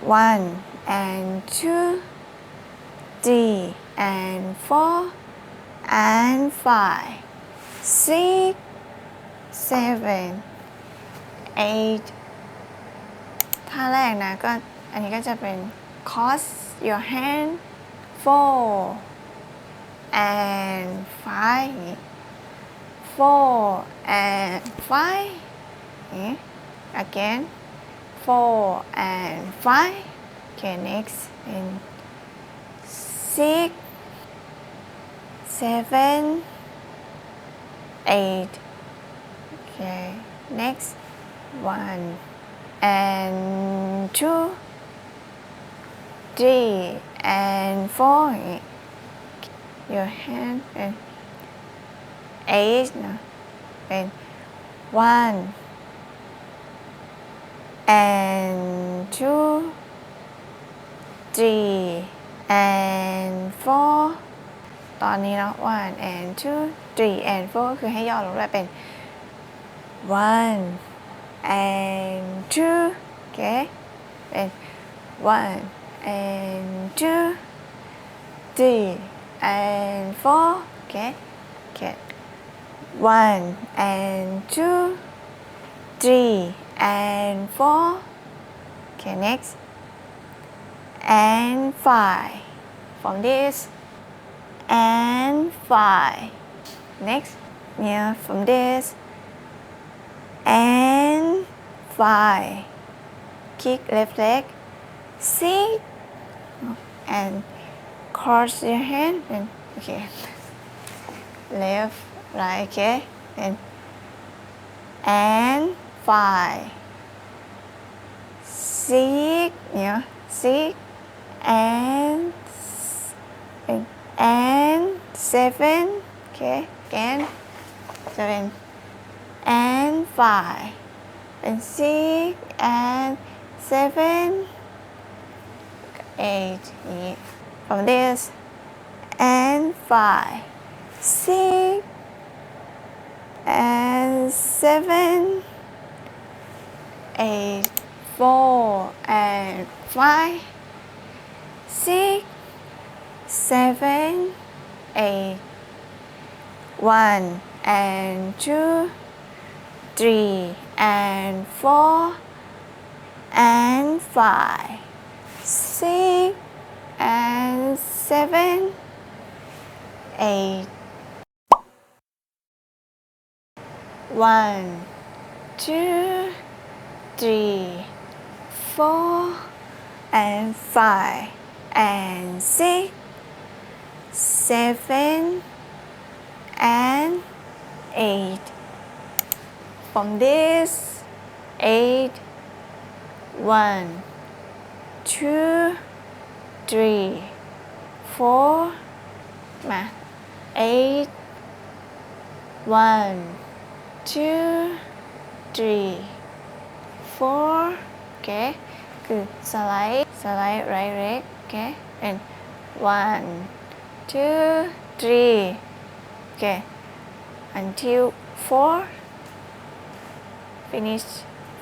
1 and 2 3 and 4 and 5 6 7 8 ท่าแรกนะก็อันนี้ก็จะเป็น cross your hand 4 and 5 4 and 5 again 4 and 5 okay next and 6 7 8 okay next 1 and 2 3 and 4 your hand and 8 นะเป็น 1 and 2 3 and 4 ตอนนี้เนาะ 1 and 2 3 and 4 คือให้ย่อลงด้วยเป็น 1 and 2 okay เป็น 1 and 2 3 and 4 okay okay 1 and 2 3 and 4 okay next and 5 from this and 5 next yeah from this and 5 kick left leg 6 and cross your hand and okay left right okay and 5 6 yeah 6 and 7 okay again 7 and 5 and 6 and 7 8 from this and 5 6 and 7 8 4 and 5 6 7 8 1 and 2 3 and 4 and 5 6 and 7 8 1 2 3 4 and 5 and 6 7 and 8 from this 8 1 2 3 4 มา 8 1 2 3 4 okay คือสไลด์ right leg okay and 1 2 3 okay until 4 finish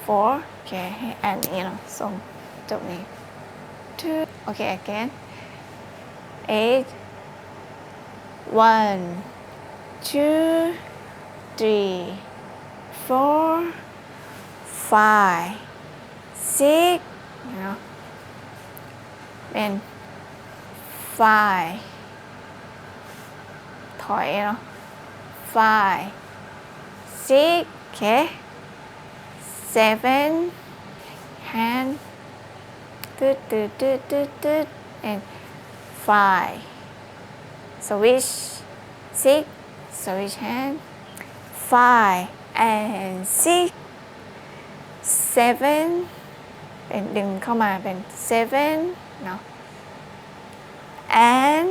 4 okay andส่งจบนี้ 2 okay again 8 1 2 3 4 5 6 then 5 ถอย5 6 okay 7 hand and 5 switch 6 switch hand 5 and 6 7 เป็นดึงเข้ามาเป็น 7 เนาะ and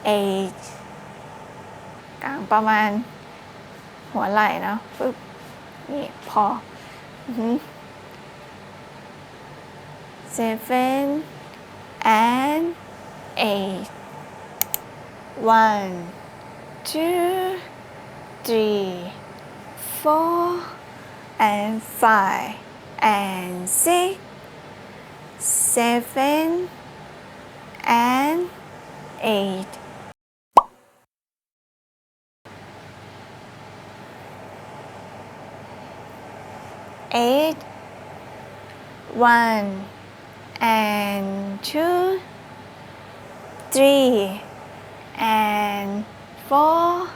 8 กลางประมาณหัวไหล่เนาะปึ๊บนี่พอ 7 and 8 1 2 3 4 and 5 and 6 7 and 8 8 1 and 2 3 and 4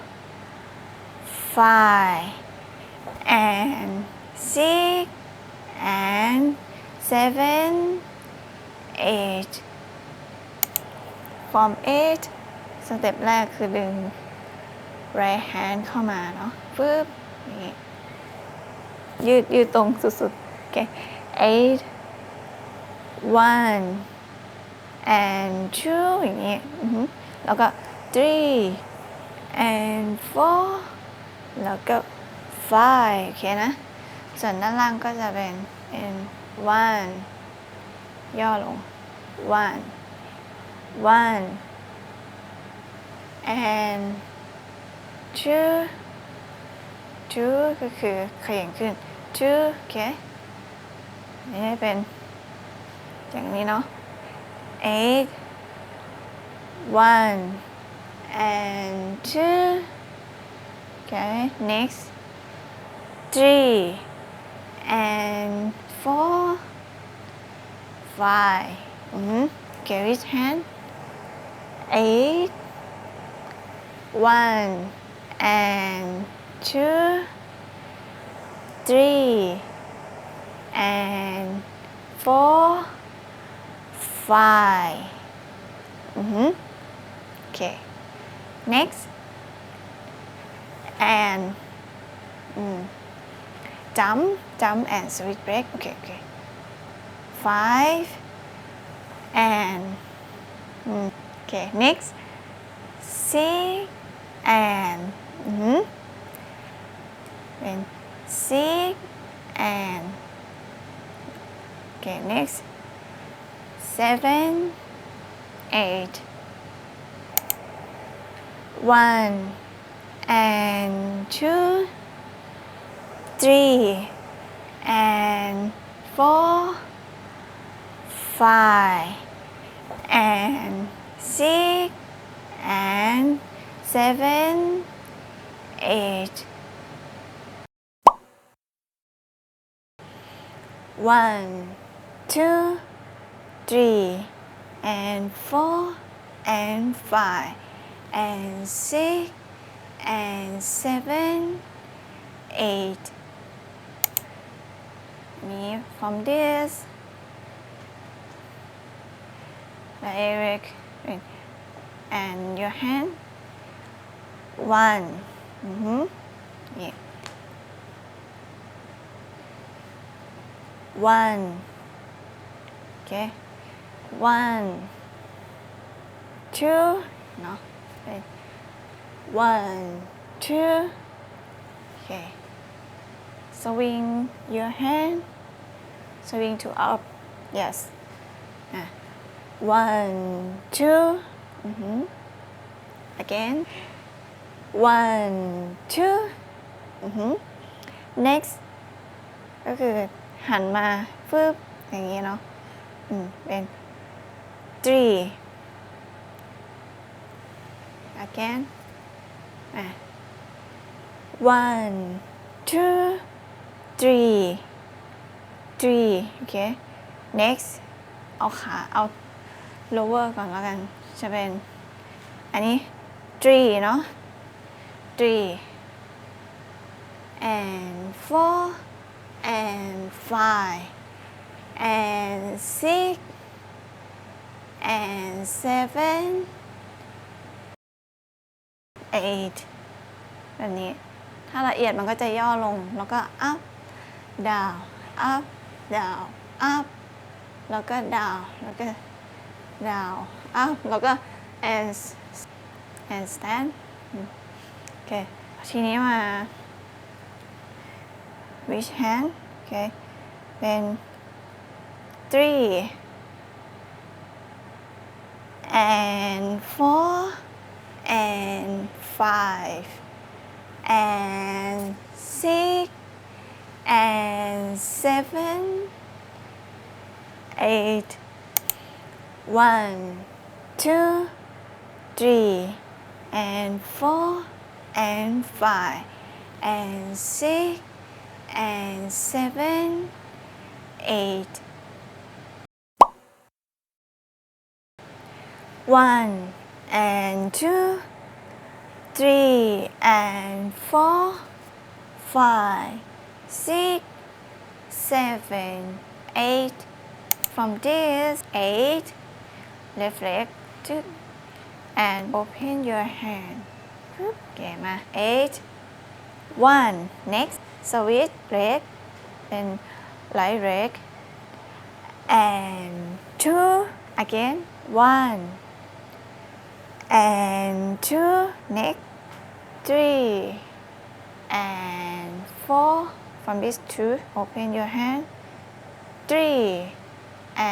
5 and 6 and 7 8 from 8 สเต็ปแรกคือดึง right hand เข้ามาเนาะปึ๊บนี่ยืดตรงสุดๆโอเค 8 1 and 2 อย่างนี้แล้วก็ 3 and 4 แล้วก็ 5 โอเคนะส่วนด้านล่างก็จะเป็น 1 ย่อลง 1 and 2 ก็คือขยันขึ้น 2 โอเคนี่เป็นอย่างนี้เนาะ 8 1 and 2 okay next 3 and 4 5 okay which hand 8 1 and 2 3 and 4 5 okay next and jump and switch break okay 5 and okay next 6 and เป็น 6 and okay next 7 8 1 and 2 3 and 4 5 and 6 and 7 8 1 2 3 and 4 and 5 and 6 and 7 8 me from this Eric and your hand 1 yeah 1 okay 1 2 no 1 2 okay swing your hand swing to up yes 1 2 again 1 2 next ก็คือหันมาฟึบอย่างนี้เนาะเป็น 3 again 1 2 3 3 okay next เอาขาเอา lower ก่อนแล้วกันจะเป็นอันนี้ 3 เนาะ 3 and 4 and 5 and 6 and 7 8 แบบนี้ถ้าละเอียดมันก็จะย่อลงแล้วก็ up down up down up แล้วก็ down แล้วก็ down up แล้วก็ and stand โอเคทีนี้มา which hand โอเคเป็น 3 and 4 and 5 and 6 and 7 8 1 2 3 and 4 and 5 and 6 and 7 8 1 and 2 3 and 4 5 6 7 8 from this 8 left leg to and open your hand เก๋มา 8 1 next switch leg เป็น right leg and 2 again 1 and 2 next 3 and 4 from this 2 open your hand 3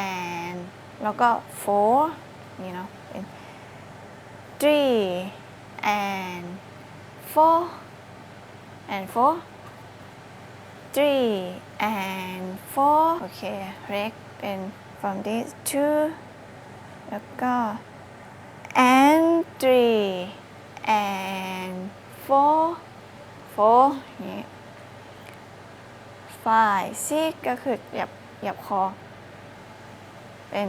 and แล้วก็ 4 you know 3 and 4 and 4 3 and 4 โอเค leg เป็น from this 2 แล้วก็ and 3 and 4 4นี้ 5 6 ก็คือหยับคอเป็น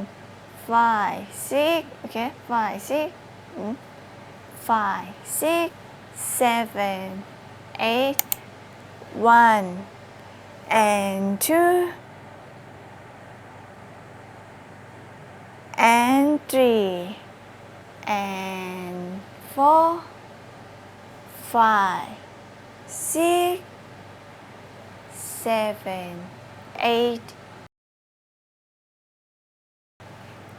5 6 โอเค 5 6 5 6 7 8 1 and 2 and 3 and 4 5 6 7 8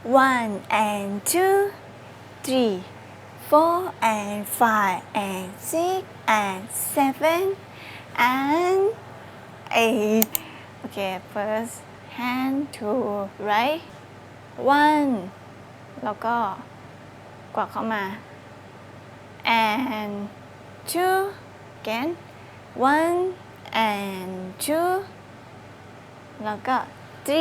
1 and 2 3 4 and 5 and 6 and 7 and 8 okay first hand to right 1 แล้วก็กวักเข้ามา and 2 again 1 and 2 แล้วก็ 3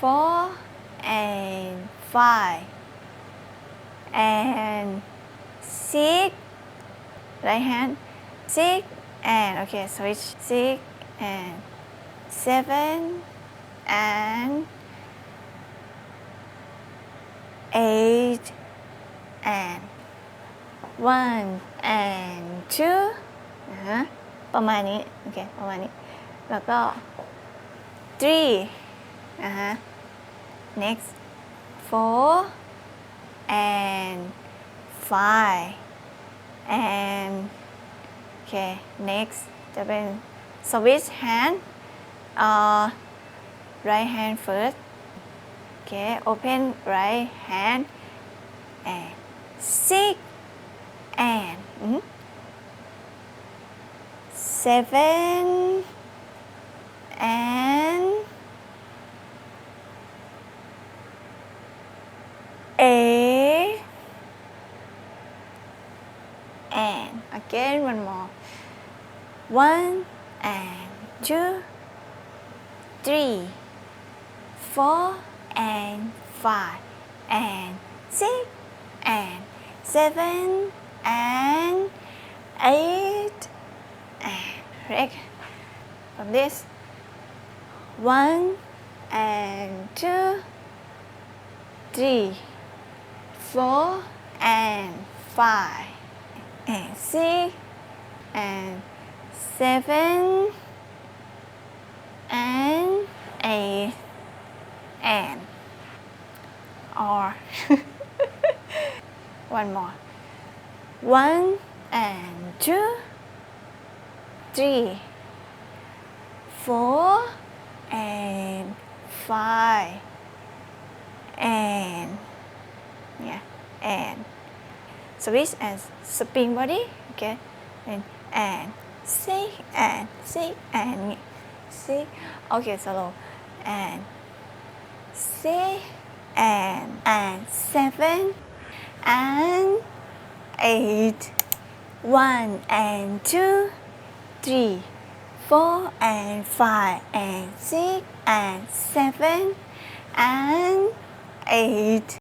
4 and 5 and 6 right hand 6 and okay switch 6 and 7 and 8 and 1 and 2 ประมาณนี้โอเคประมาณนี้แล้วก็ 3 next 4 and 5 and okay next จะเป็น switch hand right hand first okay open right hand and 6 and 7 and 8 and again one more 1 and 2 3 4 and 5 and 6 and 7 and 8 and leg from this 1 and 2 3 4 and 5 and 6 and 7 and 8 and or one more 1 and 2 3 4 and 5 and yeah and switch and spin body okay and 6 and 6 and 6 okay slow and 6 and 7 and 8 1 and 2 3 4 and 5 and 6 and 7 and 8